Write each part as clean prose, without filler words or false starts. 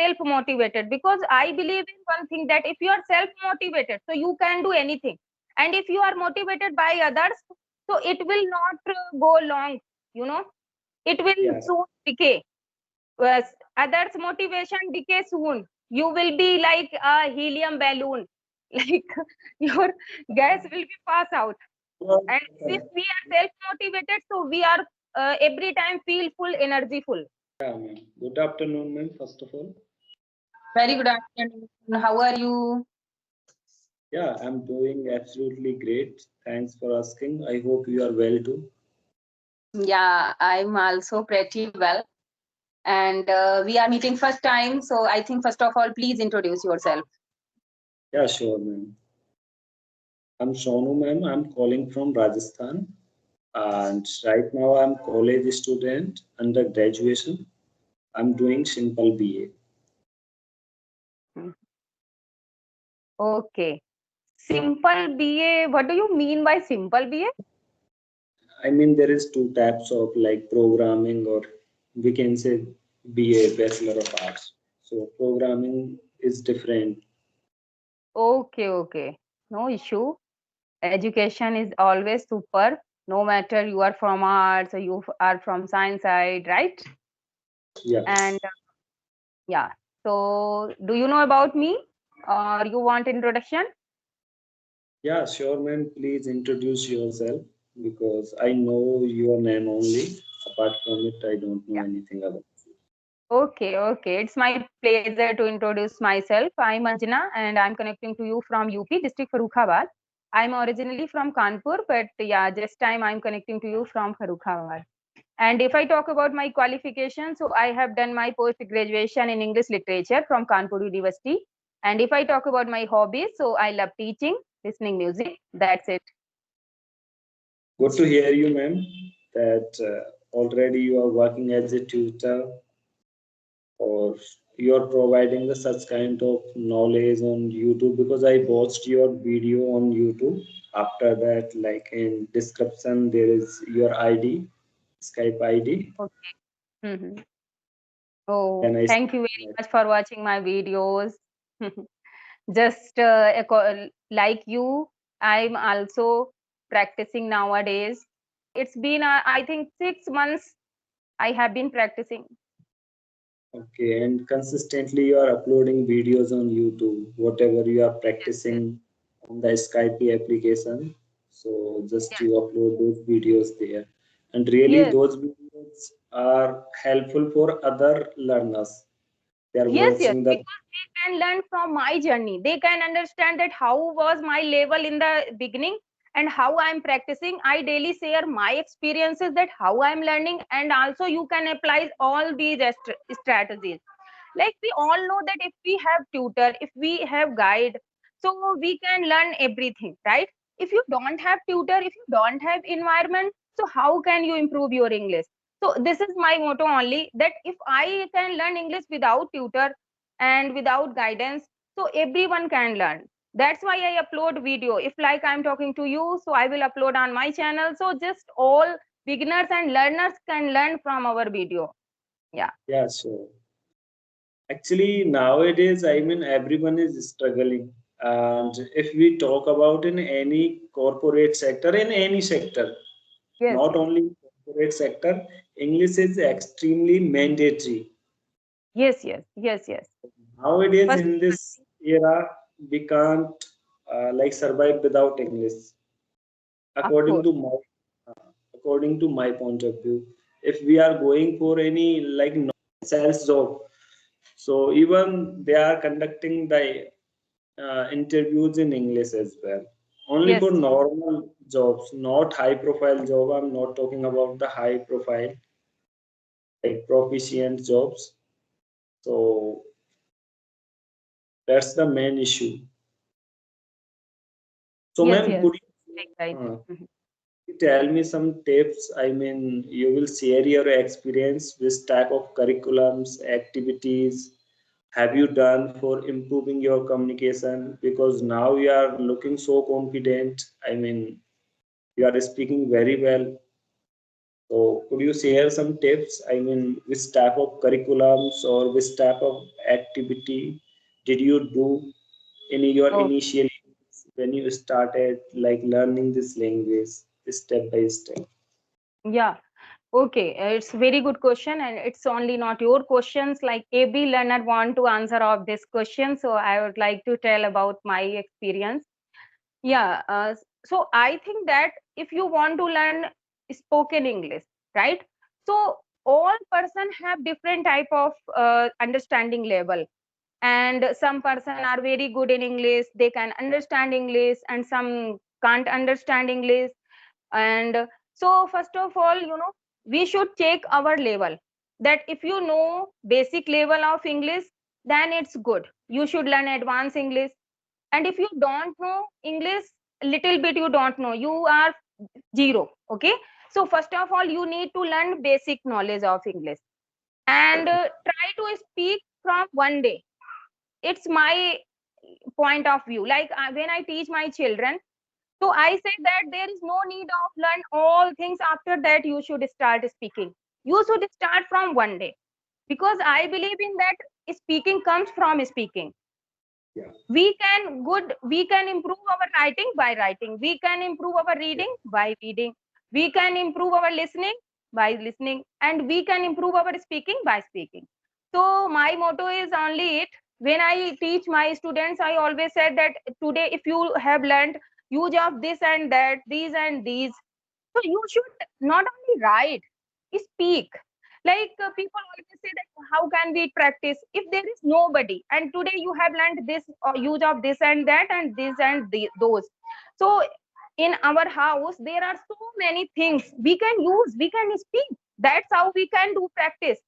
self-motivated, because I believe in one thing, that if you are self-motivated, so you can do anything. And if you are motivated by others, so it will not go long, you know, it will Yes. soon decay. Others' motivation decay soon. You will be like a helium balloon, like your gas will be pass out. And if we are self-motivated, so we are every time feel full, energy full. Yeah, ma'am. Good afternoon, ma'am, first of all. Very good afternoon. How are you? Yeah, I'm doing absolutely great. Thanks for asking. I hope you are well too. Yeah, I'm also pretty well. And we are meeting first time. So I think first of all, please introduce yourself. Yeah, sure, ma'am. I'm Sonu, ma'am. I'm calling from Rajasthan. And right now I'm college student under graduation. I'm doing simple BA. Okay. Simple BA. What do you mean by simple BA? I mean, there is two types of like programming, or we can say BA, Bachelor of Arts. So programming is different. Okay, okay. No issue. Education is always super, no matter you are from arts or you are from science side, right? Yeah. And yeah. So, do you know about me, or you want introduction? Yeah, sure, ma'am. Please introduce yourself because I know your name only. Apart from it, I don't know Yeah. anything about. Okay, okay. It's my pleasure to introduce myself. I'm Anjana and I'm connecting to you from UP, district Farrukhabad. I'm originally from Kanpur, but yeah, this time I'm connecting to you from Farrukhabad. And if I talk about my qualification, so I have done my post graduation in English literature from Kanpur University. And if I talk about my hobbies, so I love teaching, listening music. That's it. Good to hear you, ma'am, that already you are working as a tutor, or you are providing the such kind of knowledge on YouTube, because I watched your video on YouTube. After that, like in description, there is your ID, Skype ID. Okay. Mhm. Oh, Then I thank you very see much for watching my videos. Just like you, I'm also practicing nowadays. It's been, I think, 6 months I have been practicing. okay, and consistently you are uploading videos on YouTube, whatever you are Yes, yes, practicing on the Skype application. So just yes, you upload those videos there. And really yes, those videos are helpful for other learners. They are yes, yes. watching the Because they can learn from my journey. They can understand that how was my level in the beginning and how I'm practicing. I daily share my experiences, that how I'm learning, and also you can apply all these strategies. Like we all know that if we have tutor, if we have guide, so we can learn everything, right? If you don't have tutor, if you don't have environment, so how can you improve your English? So this is my motto only, that if I can learn English without tutor and without guidance, so everyone can learn. That's why I upload video. If like I'm talking to you, so I will upload on my channel, so just all beginners and learners can learn from our video. Yeah. yeah, so actually nowadays, I mean, everyone is struggling. And if we talk about in any corporate sector, in any sector, Yes, not yes. only corporate sector, English is extremely mandatory. Yes, yes, yes, yes. Nowadays, First, in this era, we can't like survive without English. of According course. to my according to my point of view, if we are going for any like sales job, so even they are conducting the interviews in English as well. Only for Yes, normal jobs, not high profile job. I'm not talking about the high profile like proficient jobs. So that's the main issue. So, yes, ma'am, yes. could Right. uh, Mhm. you tell me some tips? I mean, you will share your experience with type of curriculums, activities have you done for improving your communication? Because now you are looking so confident. I mean, you are speaking very well. So could you share some tips? I mean, which type of curriculums or which type of activity did you do in your Oh, initial years when you started like learning this language step by step? yeah. Okay, it's very good question, and it's only not your questions. Like every learner want to answer of this question, so I would like to tell about my experience. Yeah, so I think that if you want to learn spoken English, right? So all person have different type of understanding level, and some person are very good in English, they can understand English, and some can't understand English. And so first of all, we should check our level, that if you know basic level of English, then it's good, you should learn advanced English. And if you don't know English, little bit you don't know, you are zero. Okay, so first of all you need to learn basic knowledge of English, and try to speak from one day. It's my point of view. Like when I teach my children, so I say that there is no need of learn all things after that you should start speaking. You should start from one day, because I believe in that speaking comes from speaking. Yeah, We can improve our writing by writing, we can improve our yeah, reading by reading, we can improve our listening by listening, and we can improve our speaking by speaking. So my motto is only it. When I teach my students, I always said that today if you have learned use of this and that, these and these, so you should not only write, speak. Like people always say that how can we practice if there is nobody? And today you have learned this or use of this and that and this and those. So in our house there are so many things we can use, we can speak. That's how we can do practice.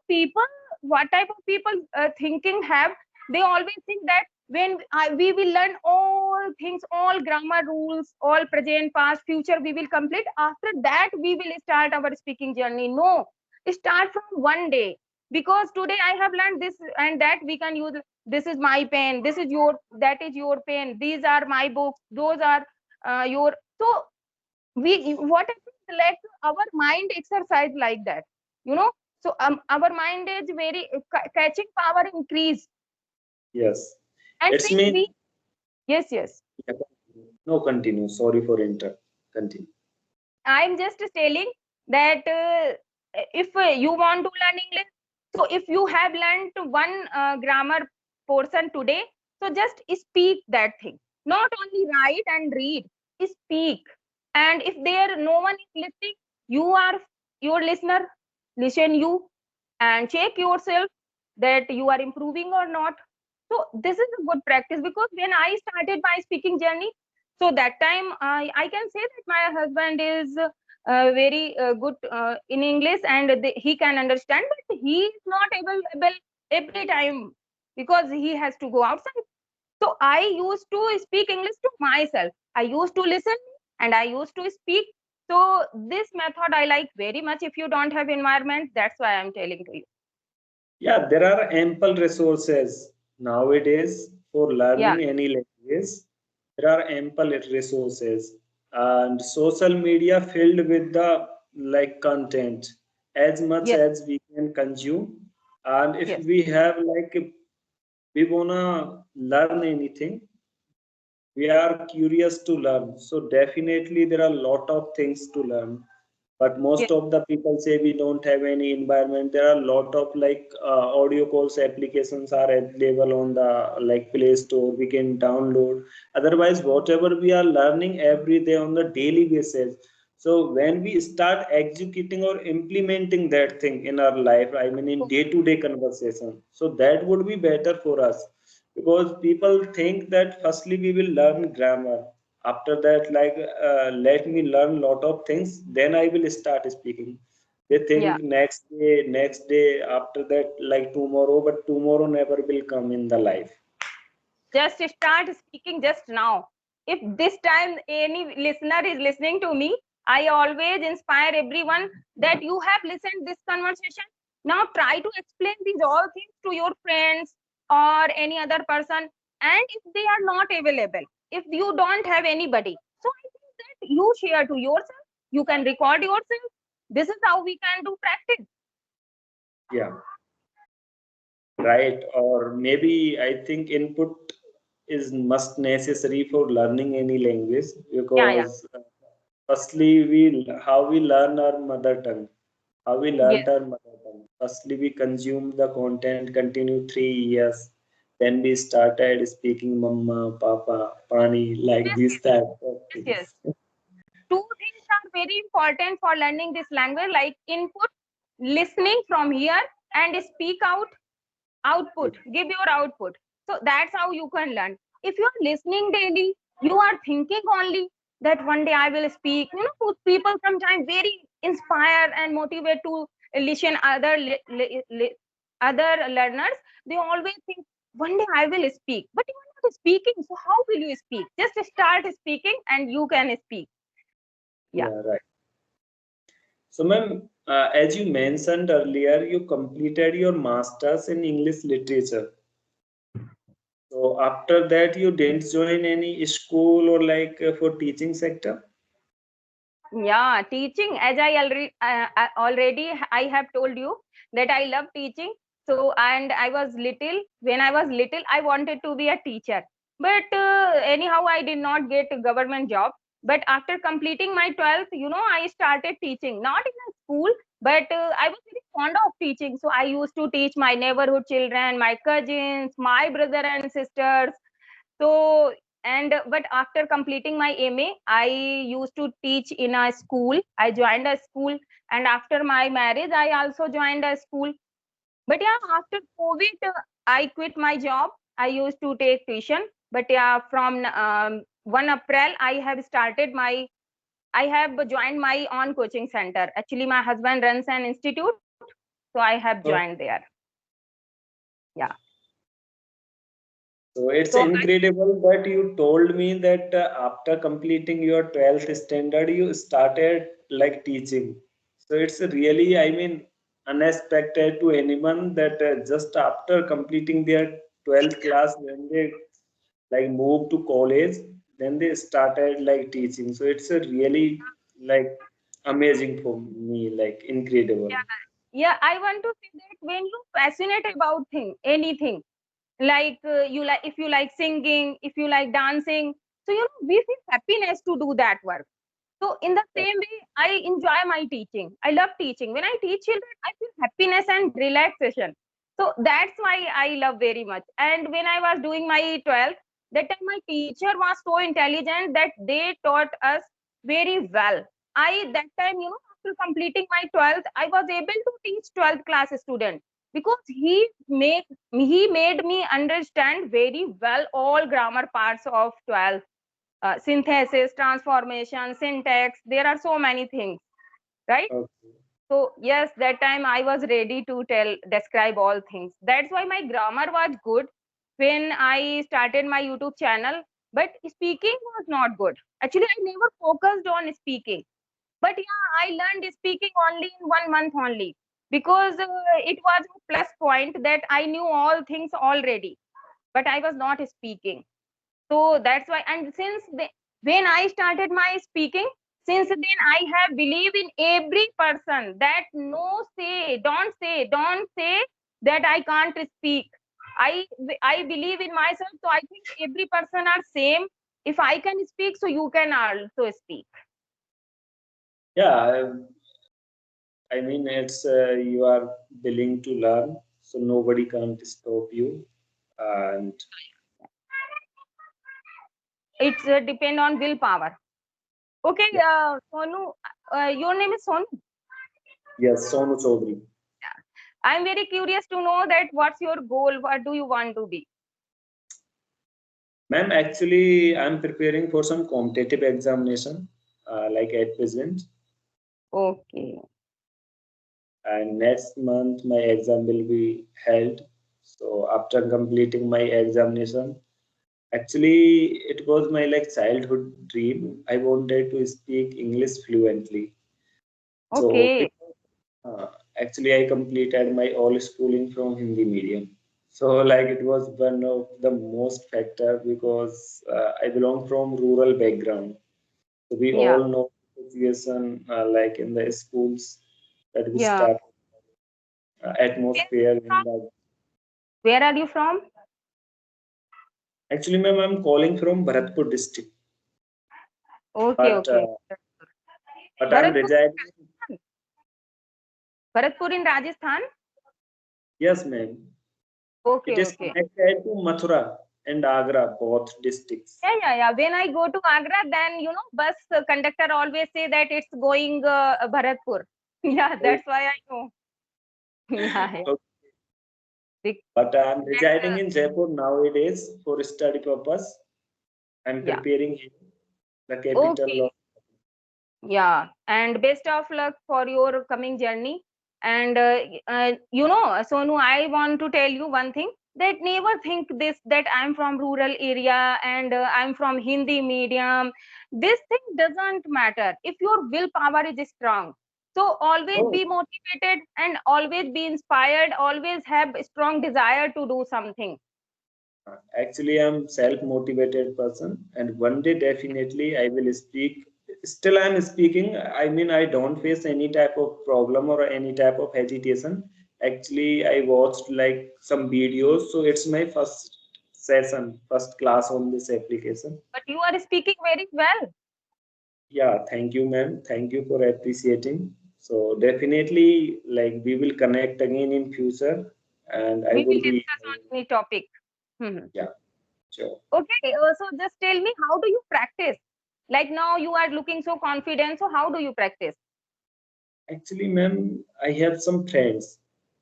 People, what type of people thinking have, they always think that when we will learn all things, all grammar rules, all present past future we will complete, after that we will start our speaking journey. No, start from one day. Because today I have learned this and that, we can use. This is my pen, this is your, that is your pen, these are my books, those are your. So we, what happens, like our mind exercise like that, you know so our mind is very catching power increase. yes. And It's when mean, we, yes, yes, yeah, no, continue. Sorry for inter. Continue. I'm just telling that if you want to learn English, so if you have learned one grammar portion today, so just speak that thing. Not only write and read, speak. And if there no one is listening, you are your listener. Listen you and check yourself that you are improving or not. So this is a good practice, because when I started my speaking journey, so that time I can say that my husband is very good in English, and he can understand, but he is not available every time because he has to go outside. So I used to speak English to myself. I used to listen and I used to speak. So this method I like very much. If you don't have environment, that's why I'm telling to you. Yeah, there are ample resources nowadays for Yeah. learning any language. There are ample resources and social media filled with the like content as much Yes. as we can consume. And if Yes. we have like we wanna learn anything, we are curious to learn. So definitely there are a lot of things to learn, but Yes. most of the people say we don't have any environment. There are a lot of like audio calls applications are available on the like Play Store, we can download. Otherwise whatever we are learning every day on the daily basis, so when we start executing or implementing that thing in our life, I mean in day to day conversation, so that would be better for us. Because people think that firstly we will learn grammar, after that like let me learn lot of things, then I will start speaking. They Yeah. think next day, after that like tomorrow, but tomorrow never will come in the life. Just start speaking just now. If this time any listener is listening to me, I always inspire everyone that you have listened this conversation. Now try to explain these all things to your friends or any other person. And if they are not available, if you don't have anybody, so I think that you share to yourself. You can record yourself. This is how we can do practice. Yeah, right. Or maybe I think input is must necessary for learning any language, Yeah, yeah. because firstly we how we learn our mother tongue, how we Yes, learned our mother tongue. Firstly we consume the content, continue 3 years, then we started speaking mama, papa, pani, like yes, these type of yes, yes. things. Two things are very important for learning this language, like input, listening from here, and speak out, output, give your output. So that's how you can learn. If you are listening daily, you are thinking only that one day I will speak. People sometimes very inspire and motivate to listen other learners. They always think one day I will speak, but you are not speaking, so how will you speak? Just start speaking and you can speak. Yeah. Yeah, right. So, ma'am, as you mentioned earlier, you completed your master's in English literature. So, after that, you didn't join any school or like for teaching sector? Yeah, teaching, as I already I have told you that I love teaching. So, and I was little, when I was little, I wanted to be a teacher. But anyhow, I did not get a government job. But after completing my 12th, I started teaching, not in a school, but I was very fond of teaching. So, I used to teach my neighborhood children, my cousins, my brother and sisters. So, and but after completing my MA, I used to teach in a school. I joined a school, and after my marriage, I also joined a school. But yeah, after COVID, I quit my job. I used to take tuition. But yeah, from 1 April, I have joined my own coaching center. Actually, my husband runs an institute, so I have joined Oh, there. Yeah. so it's So incredible that you told me that after completing your 12th standard, you started like teaching. So it's really, I mean, unexpected to anyone that just after completing their 12th class, when they like moved to college, then they started like teaching. So it's a really like amazing for me, like incredible. yeah, I want to say that when you passionate about anything, like if you like singing, if you like dancing, so we feel happiness to do that work. So in the same way, I enjoy my teaching. I love teaching. When I teach children, I feel happiness and relaxation. So that's why I love very much. And when I was doing my 12th, that time my teacher was so intelligent that they taught us very well. That time, after completing my 12th, I was able to teach 12th class student, because he made me understand very well all grammar parts of 12th, synthesis, transformation, syntax. There are so many things, right? Okay. So yes, that time I was ready to describe all things. That's why my grammar was good when I started my YouTube channel. But speaking was not good. Actually, I never focused on speaking. But yeah, I learned speaking only in 1 month only, because it was a plus point that I knew all things already, but I was not speaking. So that's why. And when I started my speaking, since then I have believed in every person that no say, don't say that I can't speak. I believe in myself, so I think every person are same. If I can speak, so you can also speak. Yeah, I mean, it's you are willing to learn, so nobody can't stop you. And It's depend on willpower. Okay, yeah, Sonu, your name is Sonu. yes, Sonu Chaudhary. I'm very curious to know that what's your goal? What do you want to be? Ma'am, actually, I'm preparing for some competitive examination, like at present. Okay. And next month, my exam will be held. So after completing my examination, actually, it was my like childhood dream. I wanted to speak English fluently. So Okay. Uh, actually, I completed my all schooling from Hindi medium. So, like, it was one of the most factor because I belong from rural background. So we Yeah. all know the situation like in the schools. that we Yeah. start atmosphere in the. Where are you from? Actually, ma'am, I'm calling from Bharatpur district, Okay, but okay. I'm Bharatpur, residing. Bharatpur in Rajasthan? Yes, ma'am. It Okay, is okay. connected to Mathura and Agra, both districts. Yeah, yeah, yeah. When I go to Agra, then bus conductor always say that it's going Bharatpur. Yeah, Oh, that's why I know. Yeah, yeah. okay. Bec- But I'm And, residing in Jaipur nowadays for study purpose. I'm yeah. preparing here, the capital Okay. of. Yeah, and best of luck for your coming journey. And Sonu, I want to tell you one thing that never think this that I'm from rural area and I'm from Hindi medium. This thing doesn't matter if your willpower is strong. So always Oh, be motivated and always be inspired. Always have a strong desire to do something. actually, I'm self-motivated person, and one day definitely I will speak. Still, I'm speaking. I mean, I don't face any type of problem or any type of hesitation. Actually, I watched like some videos, so it's my first session, first class on this application. But you are speaking very well. Yeah, thank you, ma'am. Thank you for appreciating. So definitely, like we will connect again in future, and I We will would be, discuss on any topic. Mhm. yeah, sure. Okay, so just tell me, how do you practice? Like now you are looking so confident, so how do you practice? Actually, ma'am, I have some friends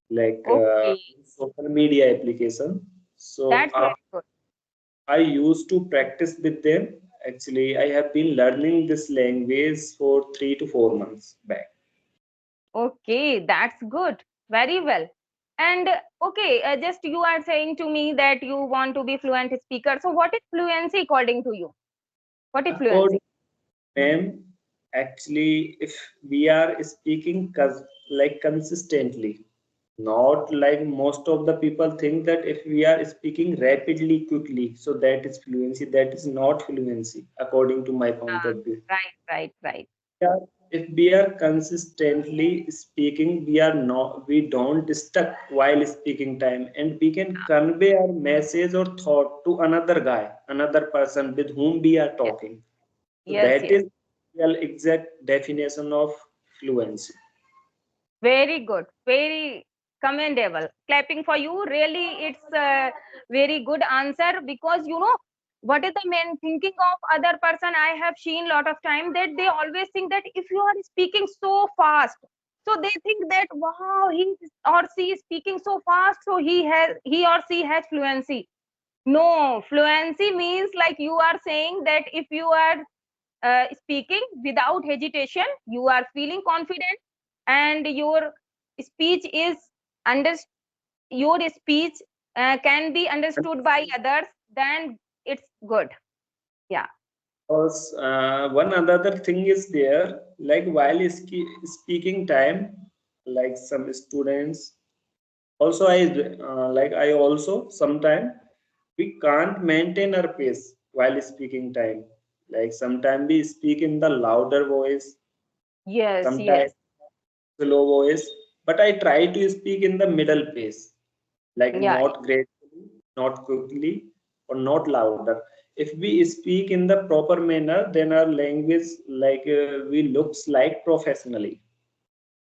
like Okay, social media application. So that's very good. I used to practice with them. Actually, I have been learning this language for 3 to 4 months back. Okay, that's good. Very well. And okay, just you are saying to me that you want to be fluent speaker. So what is fluency according to you? What is fluency? According to them, actually, if we are speaking like consistently, not like most of the people think that if we are speaking rapidly, quickly, so that is fluency. That is not fluency, according to my point Ah, of view. right, right, right. Yeah, if we are consistently speaking, we don't stuck while speaking time, and we can convey our message or thought to another guy, another person with whom we are Yes, talking. So yes, that yes. is the exact definition of fluency. Very good. Very commendable. Clapping for you. Really, it's a very good answer because what is the main thinking of other person. I have seen lot of time that they always think that if you are speaking so fast, so they think that wow, he or she is speaking so fast, so he or she has fluency. No, fluency means like you are saying that if you are speaking without hesitation, you are feeling confident, and speech is under your speech can be understood by others, then it's good. Yeah. Because one other thing is there, like while speaking time, like some students also I also sometimes we can't maintain our pace while speaking time. Like sometimes we speak in the louder voice, Yes, sometimes yes. slow voice, but I try to speak in the middle pace, like Yeah, not gracefully, not quickly, or not louder. If we speak in the proper manner, then our language we looks like professionally.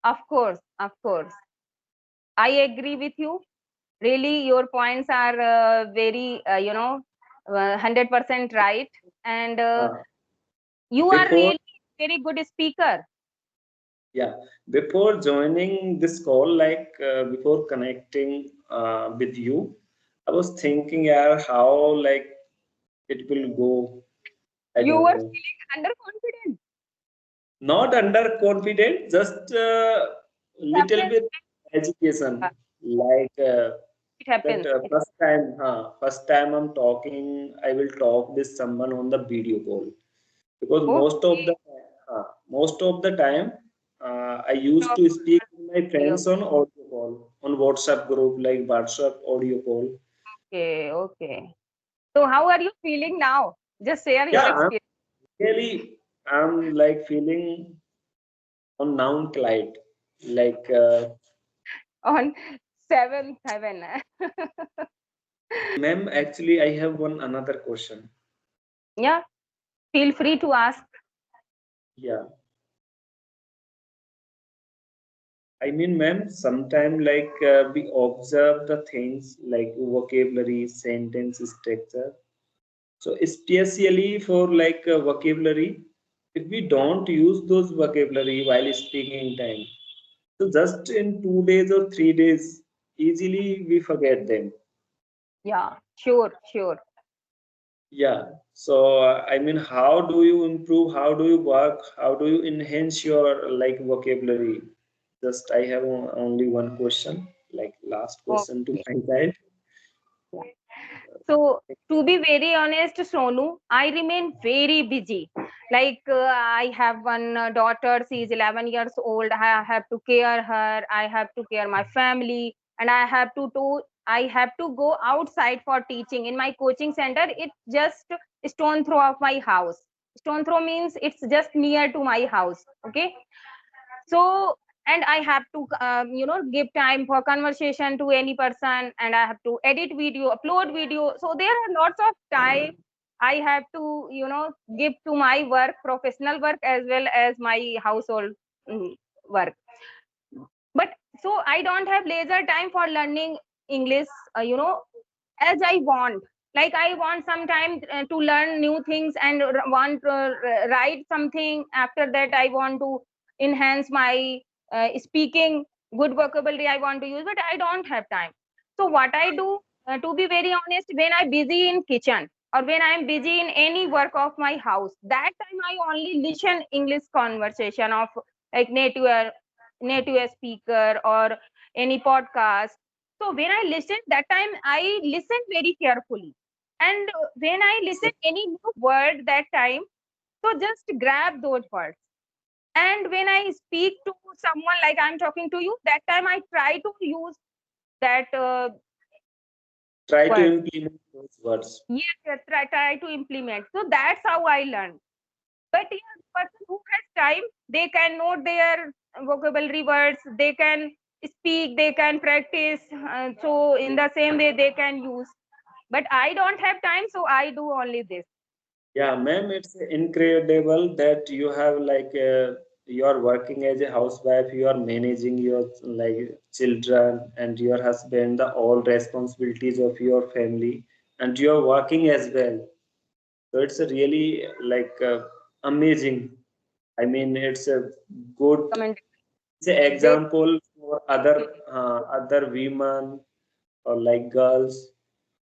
of course, of course. I agree with you. Really, your points are very 100% right. And Uh, you are before really very good speaker. Yeah, before joining this call, before connecting with you, I was thinking, yeah, how like it will go. I You don't were know. feeling underconfident. Not underconfident, just little Happens. bit education. Like It happens. first time I'm talking, I will talk with someone on the video call because Okay. most of the time I used to speak with my friends on audio call on WhatsApp group like WhatsApp audio call. Okay. Okay. So how are you feeling now? Just share your Yeah, experience. I'm like feeling on noun cloud. Like, on 7th heaven. ma'am, actually, I have one another question. Yeah, feel free to ask. Yeah, I mean, ma'am, sometime like we observe the things like vocabulary, sentence structure. So, especially for like vocabulary, if we don't use those vocabulary while speaking in time, so just in 2 days or 3 days, easily we forget them. Yeah, sure, sure. Yeah. So, I mean, how do you improve? How do you work? How do you enhance your like vocabulary? Just I have only one question, like last question to Okay. my side. Yeah. So, to be very honest, Sonu, I remain very busy. Like, I have one daughter, she is 11 years old. I have to care her. I have to care my family, and I have to go outside for teaching. In my coaching center, it's just stone throw of my house. Stone throw means it's just near to my house. Okay, so and I have to give time for conversation to any person, and I have to edit video, upload video, so there are lots of time I have to give to my work, professional work, as well as my household work. But so I don't have leisure time for learning English, as I want. Like I want some time to learn new things and want to write something. After that, I want to enhance my speaking, good vocabulary I want to use, but I don't have time. So what I do, to be very honest, when I'm busy in kitchen or when I'm busy in any work of my house, that time I only listen English conversation of like native speaker or any podcast. So when I listen, that time I listen very carefully. And when I listen any new word that time, so just grab those words. And when I speak to someone like I'm talking to you, that time I try to use that Try to word. implement those words. Yes, yes, try to implement. So that's how I learn. But yeah, the person who has time, they can note their vocabulary words, they can speak, they can practice. So in the same way, they can use. But I don't have time, so I do only this. Yeah, ma'am, it's incredible that you have like you are working as a housewife, you are managing your like children and your husband, the all responsibilities of your family, and you are working as well. So it's a really like amazing. I mean, it's a good Comment. it's an They, example for other women or like girls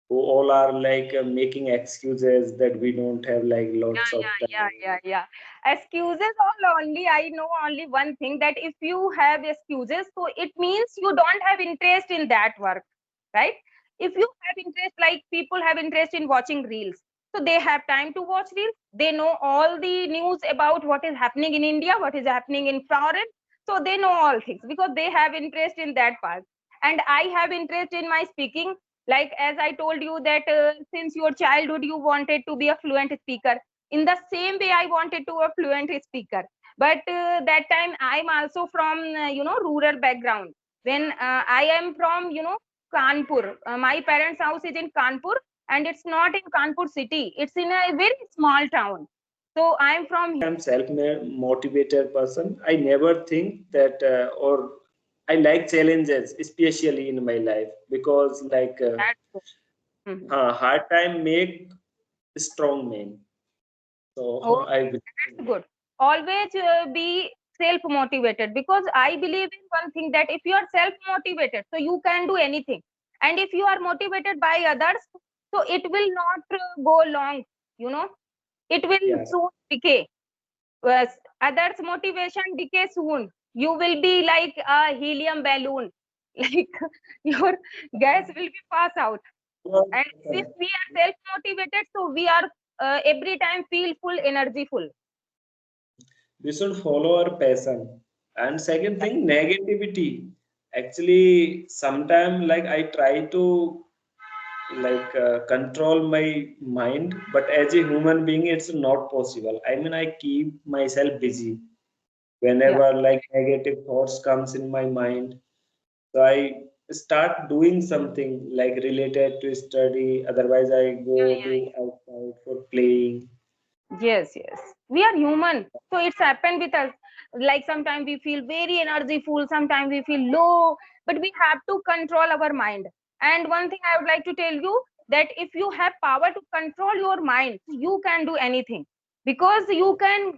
who all are like making excuses that we don't have like lots of time. yeah. Excuses all only. I know only one thing, that if you have excuses, so it means you don't have interest in that work, right? If you have interest, like people have interest in watching reels, so they have time to watch reels. They know all the news about what is happening in India, what is happening in foreign. So they know all things because they have interest in that part. And I have interest in my speaking. Like as I told you that since your childhood you wanted to be a fluent speaker, in the same way I wanted to a fluent speaker. But that time I'm also from rural background. When I am from Kanpur. My parents' house is in Kanpur, and it's not in Kanpur city. It's in a very small town. So I'm from here. I'm self-motivated person. I never think that or I like challenges, especially in my life because like That's good. Mhm. hard time make strong man. So I Okay, that's good. Always be self motivated, because I believe in one thing, that if you are self motivated, so you can do anything. And if you are motivated by others, so it will not go long, you know, it will yeah. soon decay. Others' motivation decay soon. You will be like a helium balloon, like your gas will be pass out. And since we are self motivated, so we are every time feel full, energy full. We should follow our passion. And second thing, negativity. Actually, sometime like I try to like control my mind, but as a human being, it's not possible. I mean, I keep myself busy. whenever like negative thoughts comes in my mind, so I start doing something like related to study, otherwise I go to outside for playing. Yes, yes. We are human. So it's happened with us. Like sometimes we feel very energy full, sometimes we feel low, but we have to control our mind. And one thing I would like to tell you, that if you have power to control your mind, you can do anything, because you can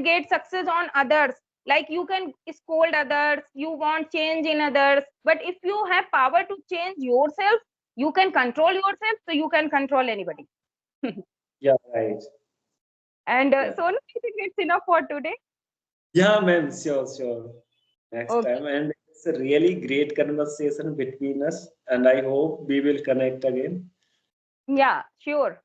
get success on others. Like you can scold others, you want change in others, but if you have power to change yourself, you can control yourself, so you can control anybody. Yeah, right. And Yeah, Sonu, I think it's enough for today. yeah, ma'am, sure, sure. Next Okay. time. And it's a really great conversation between us, and I hope we will connect again. Yeah, sure.